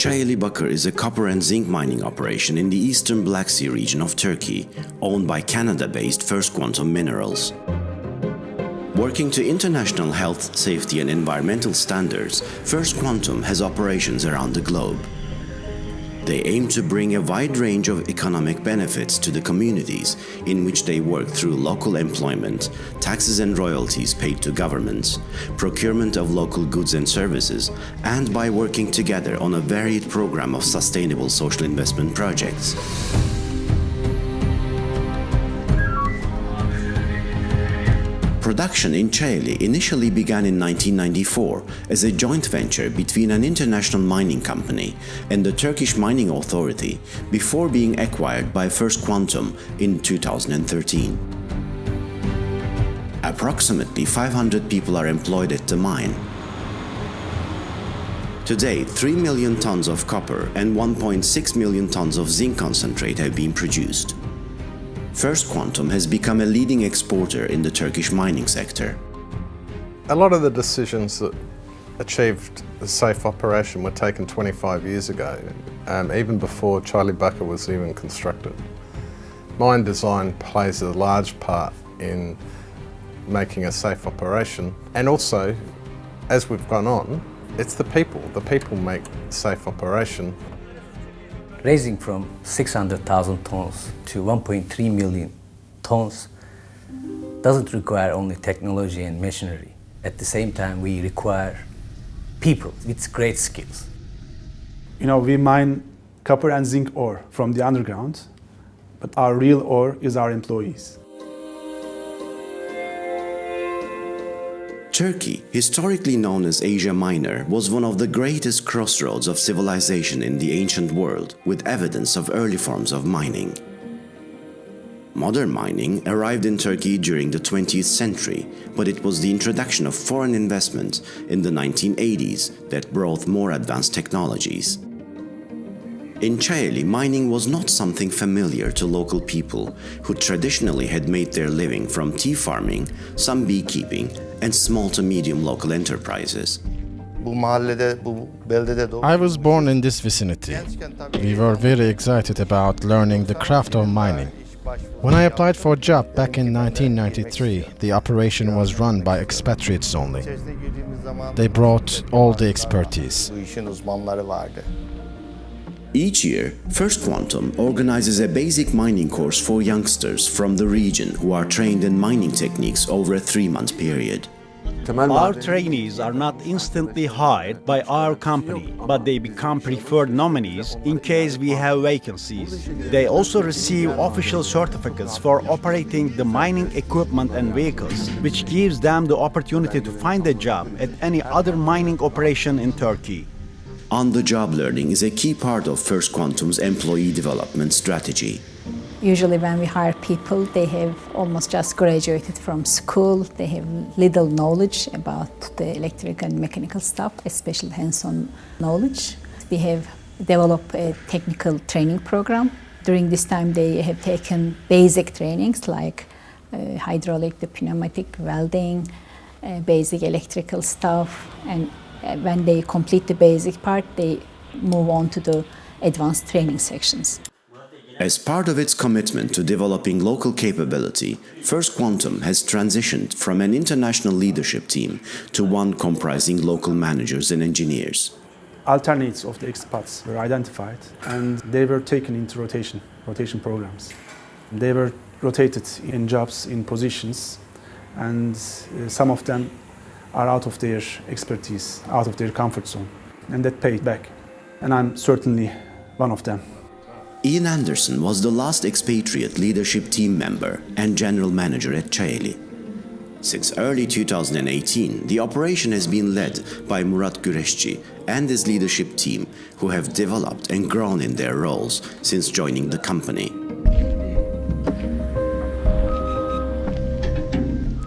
Çayeli Bakır is a copper and zinc mining operation in the eastern Black Sea region of Turkey, owned by Canada-based First Quantum Minerals. Working to international health, safety and environmental standards, First Quantum has operations around the globe. They aim to bring a wide range of economic benefits to the communities in which they work through local employment, taxes and royalties paid to governments, procurement of local goods and services, and by working together on a varied program of sustainable social investment projects. Production in Çayeli initially began in 1994 as a joint venture between an international mining company and the Turkish Mining Authority before being acquired by First Quantum in 2013. Approximately 500 people are employed at the mine. Today, 3 million tons of copper and 1.6 million tons of zinc concentrate have been produced. First Quantum has become a leading exporter in the Turkish mining sector. A lot of the decisions that achieved a safe operation were taken 25 years ago, even before Çayeli Bakır was even constructed. Mine design plays a large part in making a safe operation, and also, as we've gone on, it's the people. The people make safe operation. Raising from 600,000 tons to 1.3 million tons doesn't require only technology and machinery. At the same time, we require people with great skills. We mine copper and zinc ore from the underground, but our real ore is our employees. Turkey, historically known as Asia Minor, was one of the greatest crossroads of civilization in the ancient world, with evidence of early forms of mining. Modern mining arrived in Turkey during the 20th century, but it was the introduction of foreign investment in the 1980s that brought more advanced technologies. In Çayeli, mining was not something familiar to local people who traditionally had made their living from tea farming, some beekeeping, and small to medium local enterprises. I was born in this vicinity. We were very excited about learning the craft of mining. When I applied for a job back in 1993, the operation was run by expatriates only. They brought all the expertise. Each year, First Quantum organizes a basic mining course for youngsters from the region who are trained in mining techniques over a 3-month period. Our trainees are not instantly hired by our company, but they become preferred nominees in case we have vacancies. They also receive official certificates for operating the mining equipment and vehicles, which gives them the opportunity to find a job at any other mining operation in Turkey. On-the-job learning is a key part of First Quantum's employee development strategy. Usually when we hire people, they have almost just graduated from school. They have little knowledge about the electrical and mechanical stuff, especially hands-on knowledge. We have developed a technical training program. During this time, they have taken basic trainings like hydraulic, the pneumatic, welding, basic electrical stuff, and when they complete the basic part, they move on to the advanced training sections. As part of its commitment to developing local capability, First Quantum has transitioned from an international leadership team to one comprising local managers and engineers. Alternates of the expats were identified and they were taken into rotation programs. They were rotated in jobs, in positions, and some of them are out of their expertise, out of their comfort zone, and that paid back. And I'm certainly one of them. Ian Anderson was the last expatriate leadership team member and general manager at Çayeli. Since early 2018, the operation has been led by Murat Güreşçi and his leadership team, who have developed and grown in their roles since joining the company.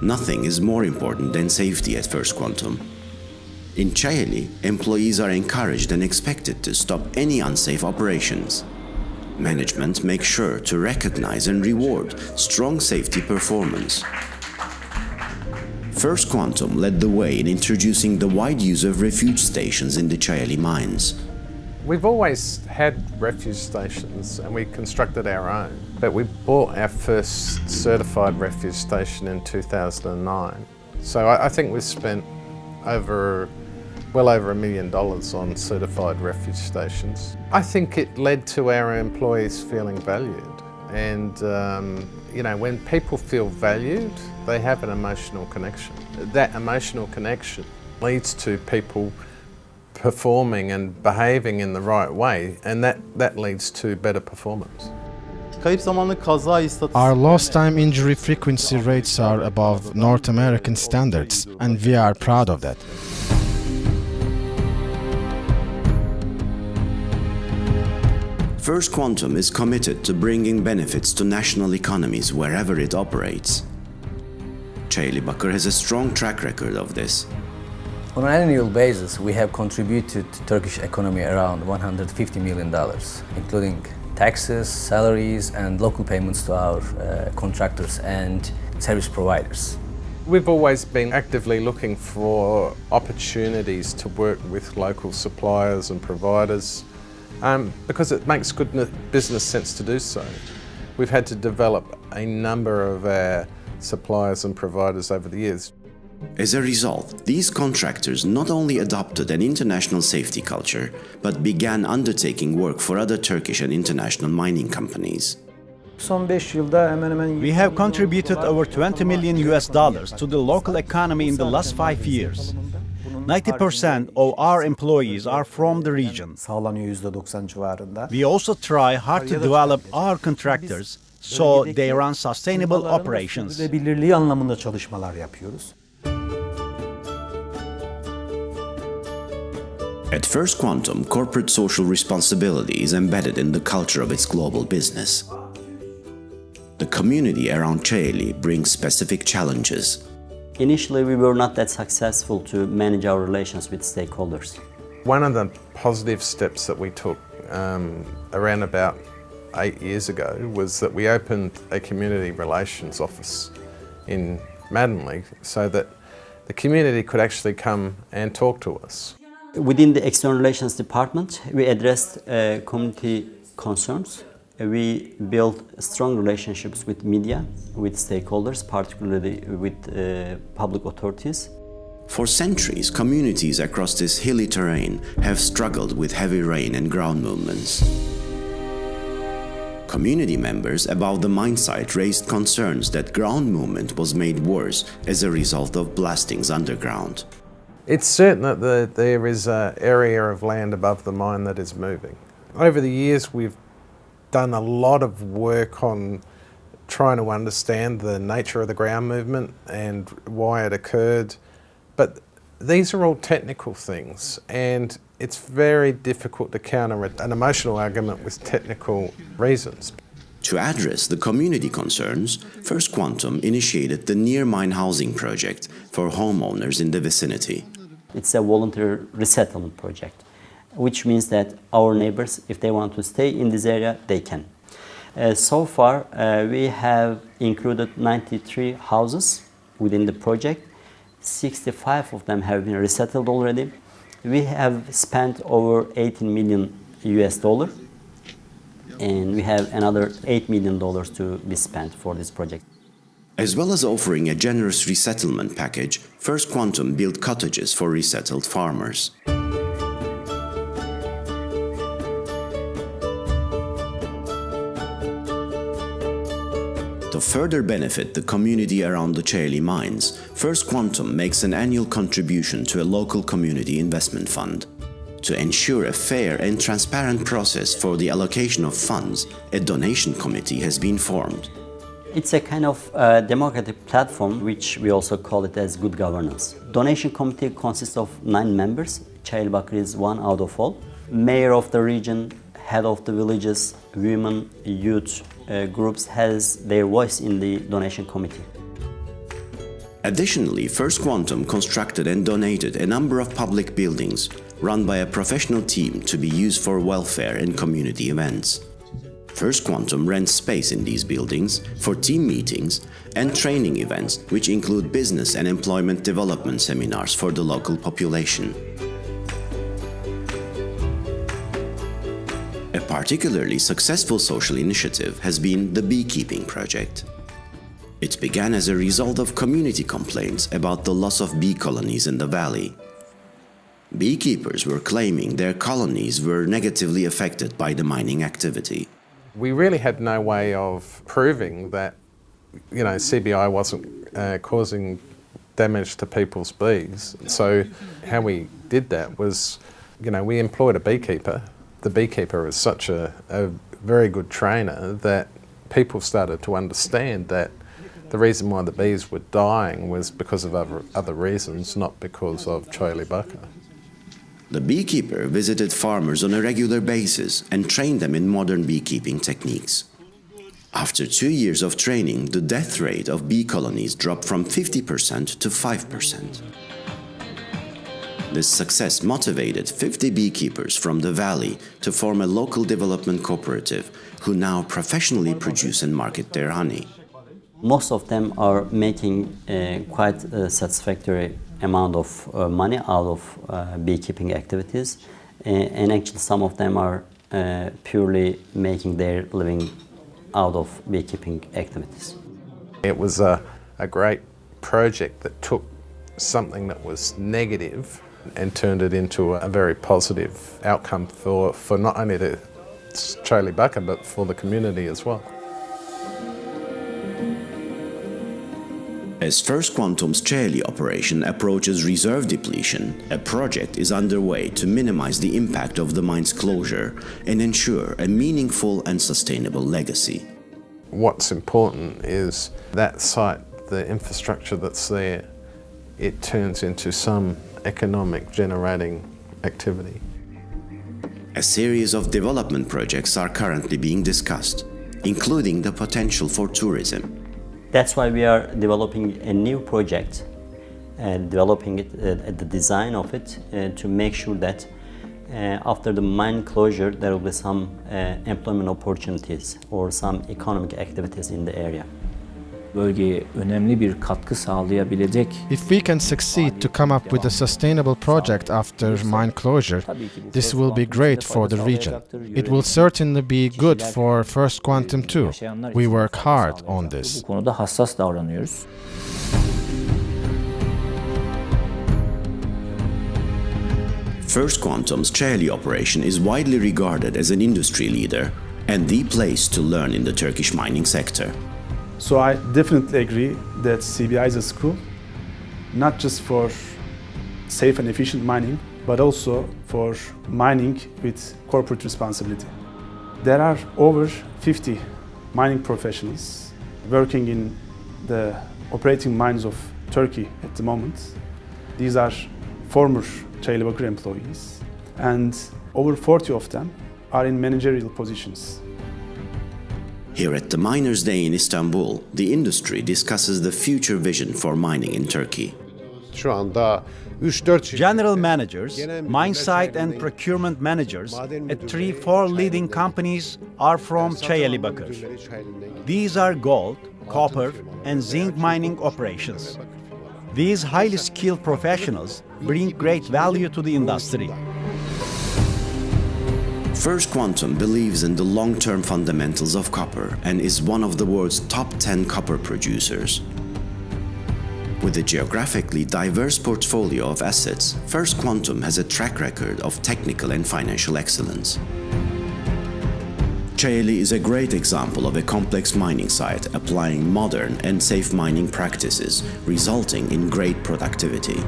Nothing is more important than safety at First Quantum. In Çayeli, employees are encouraged and expected to stop any unsafe operations. Management makes sure to recognize and reward strong safety performance. First Quantum led the way in introducing the wide use of refuge stations in the Çayeli mines. We've always had refuge stations and we constructed our own, but we bought our first certified refuge station in 2009. So I think we've spent well over $1 million on certified refuge stations. I think it led to our employees feeling valued, and you know, when people feel valued, they have an emotional connection. That emotional connection leads to people performing and behaving in the right way, and that leads to better performance. Our lost time injury frequency rates are above North American standards, and we are proud of that. First Quantum is committed to bringing benefits to national economies wherever it operates. Çayeli Bakır has a strong track record of this. On an annual basis, we have contributed to Turkish economy around $150 million, including taxes, salaries, and local payments to our contractors and service providers. We've always been actively looking for opportunities to work with local suppliers and providers because it makes good business sense to do so. We've had to develop a number of our suppliers and providers over the years. As a result, these contractors not only adopted an international safety culture, but began undertaking work for other Turkish and international mining companies. We have contributed over $20 million to the local economy in the last 5 years. 90% of our employees are from the region. We also try hard to develop our contractors so they run sustainable operations. At First Quantum, corporate social responsibility is embedded in the culture of its global business. The community around Çayeli brings specific challenges. Initially, we were not that successful to manage our relations with stakeholders. One of the positive steps that we took around about 8 years ago was that we opened a community relations office in Maddenley so that the community could actually come and talk to us. Within the External Relations Department, we addressed community concerns. We built strong relationships with media, with stakeholders, particularly with public authorities. For centuries, communities across this hilly terrain have struggled with heavy rain and ground movements. Community members above the mine site raised concerns that ground movement was made worse as a result of blastings underground. It's certain that there is an area of land above the mine that is moving. Over the years, we've done a lot of work on trying to understand the nature of the ground movement and why it occurred. But these are all technical things, and it's very difficult to counter an emotional argument with technical reasons. To address the community concerns, First Quantum initiated the Near Mine Housing Project for homeowners in the vicinity. It's a voluntary resettlement project, which means that our neighbors, if they want to stay in this area, they can. So far, we have included 93 houses within the project. 65 of them have been resettled already. We have spent over $18 million, and we have another $8 million to be spent for this project. As well as offering a generous resettlement package, First Quantum built cottages for resettled farmers. To further benefit the community around the Çayeli mines, First Quantum makes an annual contribution to a local community investment fund. To ensure a fair and transparent process for the allocation of funds, a donation committee has been formed. It's a kind of democratic platform, which we also call it as good governance. Donation committee consists of 9 members. Çayeli Bakır is one out of all. Mayor of the region, head of the villages, women, youth groups has their voice in the donation committee. Additionally, First Quantum constructed and donated a number of public buildings run by a professional team to be used for welfare and community events. First Quantum rents space in these buildings for team meetings and training events, which include business and employment development seminars for the local population. particularly successful social initiative has been the Beekeeping Project. It began as a result of community complaints about the loss of bee colonies in the valley. Beekeepers were claiming their colonies were negatively affected by the mining activity. We really had no way of proving that, CBI wasn't causing damage to people's bees. So how we did that was, we employed a beekeeper. The beekeeper is such a very good trainer that people started to understand that the reason why the bees were dying was because of other reasons, not because of Çayeli Bakır. The beekeeper visited farmers on a regular basis and trained them in modern beekeeping techniques. After 2 years of training, the death rate of bee colonies dropped from 50% to 5%. This success motivated 50 beekeepers from the valley to form a local development cooperative who now professionally produce and market their honey. Most of them are making quite a satisfactory amount of money out of beekeeping activities, and actually some of them are purely making their living out of beekeeping activities. It was a great project that took something that was negative and turned it into a very positive outcome for not only the Çayeli Bakır but for the community as well. As First Quantum's Çayeli operation approaches reserve depletion, a project is underway to minimize the impact of the mine's closure and ensure a meaningful and sustainable legacy. What's important is that site, the infrastructure that's there, it turns into some economic generating activity. A series of development projects are currently being discussed, including the potential for tourism. That's why we are developing a new project and developing it, the design of it, to make sure that after the mine closure there will be some employment opportunities or some economic activities in the area. Bölgeye önemli bir katkı sağlayabilecek. If we can succeed to come up with a sustainable project after mine closure, this will be great for the region. It will certainly be good for First Quantum too. We work hard on this. Bu konuda hassas davranıyoruz. First Quantum's Çayeli operation is widely regarded as an industry leader and the place to learn in the Turkish mining sector. So I definitely agree that CBI is a school, not just for safe and efficient mining, but also for mining with corporate responsibility. There are over 50 mining professionals working in the operating mines of Turkey at the moment. These are former Çayeli Bakır employees, and over 40 of them are in managerial positions. Here at the Miners' Day in Istanbul, the industry discusses the future vision for mining in Turkey. Şu anda 3-4 General managers, mine site and procurement managers at 3-4 leading companies are from Çayeli Bakır. These are gold, copper, and zinc mining operations. These highly skilled professionals bring great value to the industry. First Quantum believes in the long-term fundamentals of copper and is one of the world's top 10 copper producers. With a geographically diverse portfolio of assets, First Quantum has a track record of technical and financial excellence. Çayeli is a great example of a complex mining site applying modern and safe mining practices, resulting in great productivity.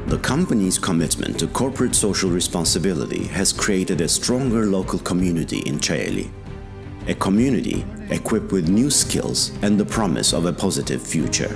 The company's commitment to corporate social responsibility has created a stronger local community in Çayeli, a community equipped with new skills and the promise of a positive future.